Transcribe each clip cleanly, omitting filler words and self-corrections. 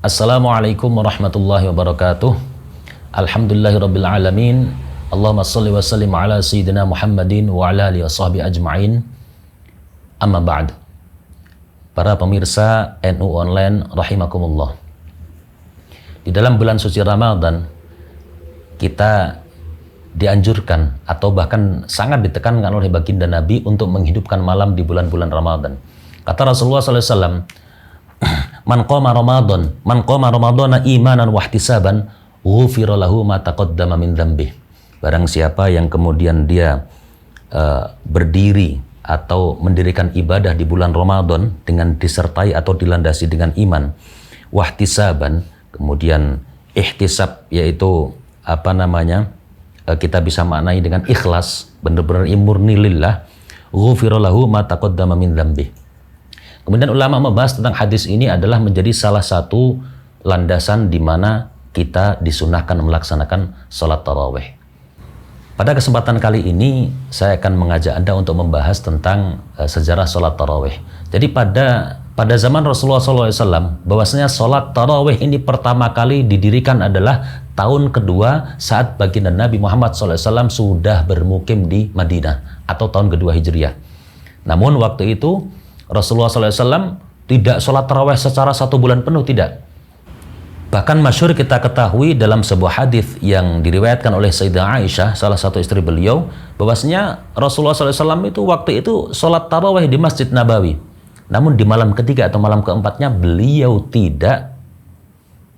Assalamualaikum warahmatullahi wabarakatuh. Alhamdulillahirabbil alamin. Allahumma shalli wa sallim ala sayyidina Muhammadin wa ala alihi washabihi ajma'in. Amma ba'd. Para pemirsa NU Online rahimakumullah. Di dalam bulan suci Ramadan kita dianjurkan atau bahkan sangat ditekankan oleh baginda Nabi untuk menghidupkan malam di bulan-bulan Ramadan. Kata Rasulullah sallallahu alaihi wasallam, Man qama Ramadana imanan wa ihtisaban ghufira lahu ma taqaddama min dzambih. Barang siapa yang kemudian dia berdiri atau mendirikan ibadah di bulan Ramadan dengan disertai atau dilandasi dengan iman, wa ihtisaban, kemudian ihtisab yaitu kita bisa maknai dengan ikhlas, benar-benar murni lillah, ghufira lahu ma taqaddama min dzambih. Kemudian ulama membahas tentang hadis ini adalah menjadi salah satu landasan di mana kita disunahkan melaksanakan sholat tarawih. Pada kesempatan kali ini saya akan mengajak Anda untuk membahas tentang sejarah sholat tarawih. Jadi pada zaman Rasulullah SAW, bahwasanya sholat tarawih ini pertama kali didirikan adalah tahun kedua saat baginda Nabi Muhammad SAW sudah bermukim di Madinah atau tahun kedua Hijriah. Namun waktu itu Rasulullah SAW tidak sholat tarawih secara 1 bulan penuh, tidak. Bahkan masyhur kita ketahui dalam sebuah hadis yang diriwayatkan oleh Sayyidah Aisyah, salah satu istri beliau, bahwasanya Rasulullah SAW itu waktu itu sholat tarawih di Masjid Nabawi. Namun di malam ketiga atau malam keempatnya beliau tidak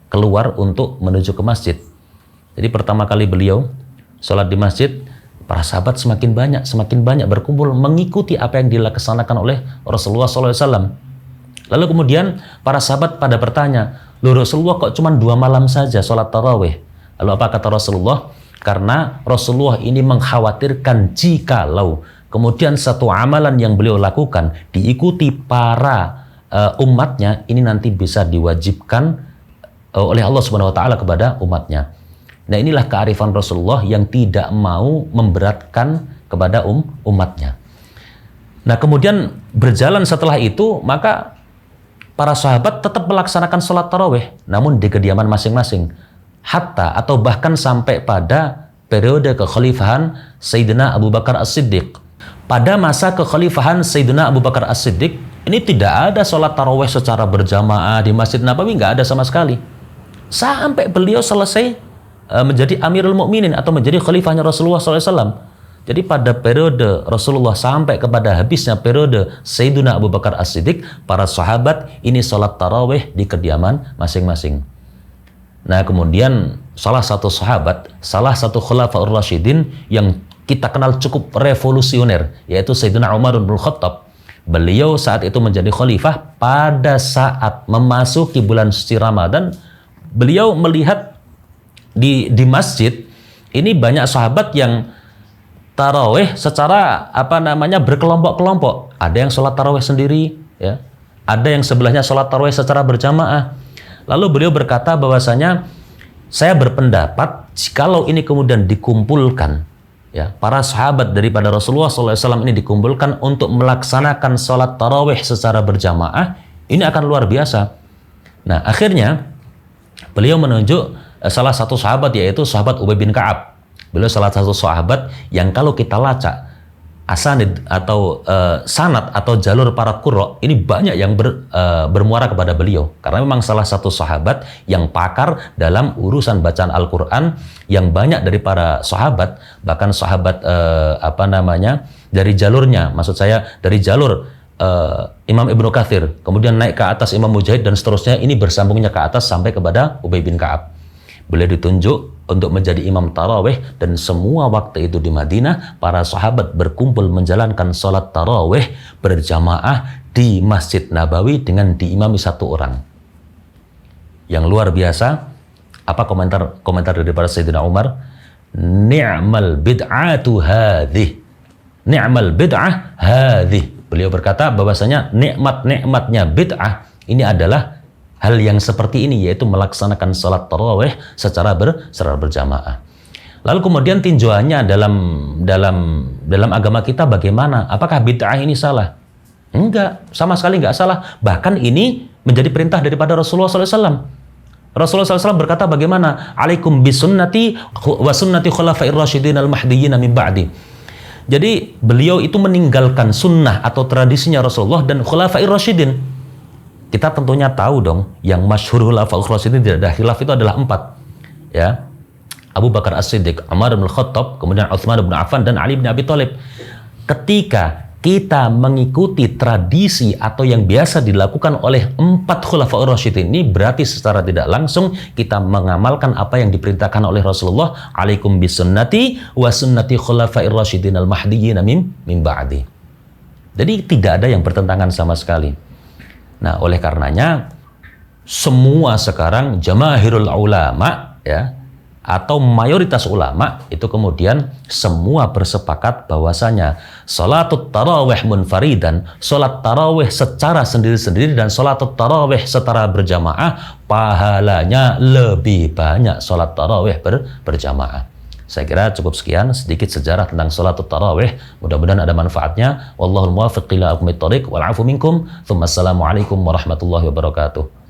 keluar untuk menuju ke masjid. Jadi pertama kali beliau sholat di masjid, para sahabat semakin banyak berkumpul mengikuti apa yang dilaksanakan oleh Rasulullah SAW. Lalu kemudian para sahabat pada bertanya, loh Rasulullah kok cuma 2 malam saja sholat tarawih? Lalu apa kata Rasulullah? Karena Rasulullah ini mengkhawatirkan jikalau kemudian satu amalan yang beliau lakukan diikuti para umatnya, ini nanti bisa diwajibkan oleh Allah Subhanahu Wa Taala kepada umatnya. Nah, inilah kearifan Rasulullah yang tidak mau memberatkan kepada umatnya. Nah, kemudian berjalan setelah itu, maka para sahabat tetap melaksanakan sholat tarawih, namun di kediaman masing-masing. Hatta atau bahkan sampai pada periode kekhalifahan Sayyidina Abu Bakar As-Siddiq. Pada masa kekhalifahan Sayyidina Abu Bakar As-Siddiq, ini tidak ada sholat tarawih secara berjamaah di Masjid Nabawi, nggak ada sama sekali. Sampai beliau selesai menjadi Amirul Mukminin atau menjadi khalifahnya Rasulullah SAW. Jadi pada periode Rasulullah sampai kepada habisnya periode Sayyidina Abu Bakar As-Siddiq, para sahabat ini sholat tarawih di kediaman masing-masing. Nah, kemudian salah satu sahabat, salah satu khulafaur rasyidin yang kita kenal cukup revolusioner, yaitu Sayyidina Umar bin Khattab. Beliau saat itu menjadi khalifah. Pada saat memasuki bulan suci Ramadan, beliau melihat di masjid ini banyak sahabat yang tarawih secara berkelompok-kelompok. Ada yang sholat tarawih sendiri, ya. Ada yang sebelahnya sholat tarawih secara berjamaah. Lalu beliau berkata bahwasanya saya berpendapat jikalau ini kemudian dikumpulkan, ya, para sahabat daripada Rasulullah SAW ini dikumpulkan untuk melaksanakan sholat tarawih secara berjamaah, ini akan luar biasa. Nah, akhirnya beliau menunjuk salah satu sahabat, yaitu sahabat Ubay bin Ka'ab. Beliau salah satu sahabat yang kalau kita lacak asanid atau sanad atau jalur para qurra, ini banyak yang bermuara kepada beliau. Karena memang salah satu sahabat yang pakar dalam urusan bacaan Al-Quran, yang banyak dari para sahabat, bahkan sahabat dari jalurnya, maksud saya dari jalur Imam Ibnu Katsir, kemudian naik ke atas Imam Mujahid dan seterusnya, ini bersambungnya ke atas sampai kepada Ubay bin Ka'ab. Beliau ditunjuk untuk menjadi imam tarawih, dan semua waktu itu di Madinah para sahabat berkumpul menjalankan sholat tarawih berjamaah di Masjid Nabawi dengan diimami 1 orang. Yang luar biasa, apa komentar daripada Sayyidina Umar? Ni'mal bid'atu hadhih. Ni'mal bid'ah hadhih. Beliau berkata bahwasanya nikmatnya bid'ah ini adalah hal yang seperti ini, yaitu melaksanakan sholat tarawih secara berjamaah. Lalu kemudian tinjauannya dalam agama kita bagaimana? Apakah bid'ah ini salah? Enggak, sama sekali enggak salah. Bahkan ini menjadi perintah daripada Rasulullah SAW. Rasulullah SAW berkata bagaimana? Alaikum bisunnati wa sunnati khulafair rasyidin al-mahdiyyin min ba'di. Jadi beliau itu meninggalkan sunnah atau tradisinya Rasulullah dan khulafair rasyidin. Kita tentunya tahu dong, yang masyhur khulafair rasyidin tidak ada khilaf itu adalah 4. Ya. Abu Bakar As-Siddiq, Umar bin Khattab, kemudian Utsman bin Affan dan Ali bin Abi Thalib. Ketika kita mengikuti tradisi atau yang biasa dilakukan oleh 4 khulafaur rasyidin ini, berarti secara tidak langsung kita mengamalkan apa yang diperintahkan oleh Rasulullah, alaikum bisunnati wa sunnati khulafair rasyidin al-mahdiyyin min ba'di. Jadi tidak ada yang bertentangan sama sekali. Nah, oleh karenanya semua sekarang jamaahirul ulama ya, atau mayoritas ulama itu kemudian semua bersepakat bahwasanya salatut tarawih munfaridan, salat tarawih secara sendiri-sendiri dan salatut tarawih secara berjamaah pahalanya lebih banyak salat tarawih berjamaah. Saya kira cukup sekian sedikit sejarah tentang salatut tarawih. Mudah-mudahan ada manfaatnya. Wallahul muwaffiq ila aqwamit thoriq wal 'afu minkum. Assalamualaikum warahmatullahi wabarakatuh.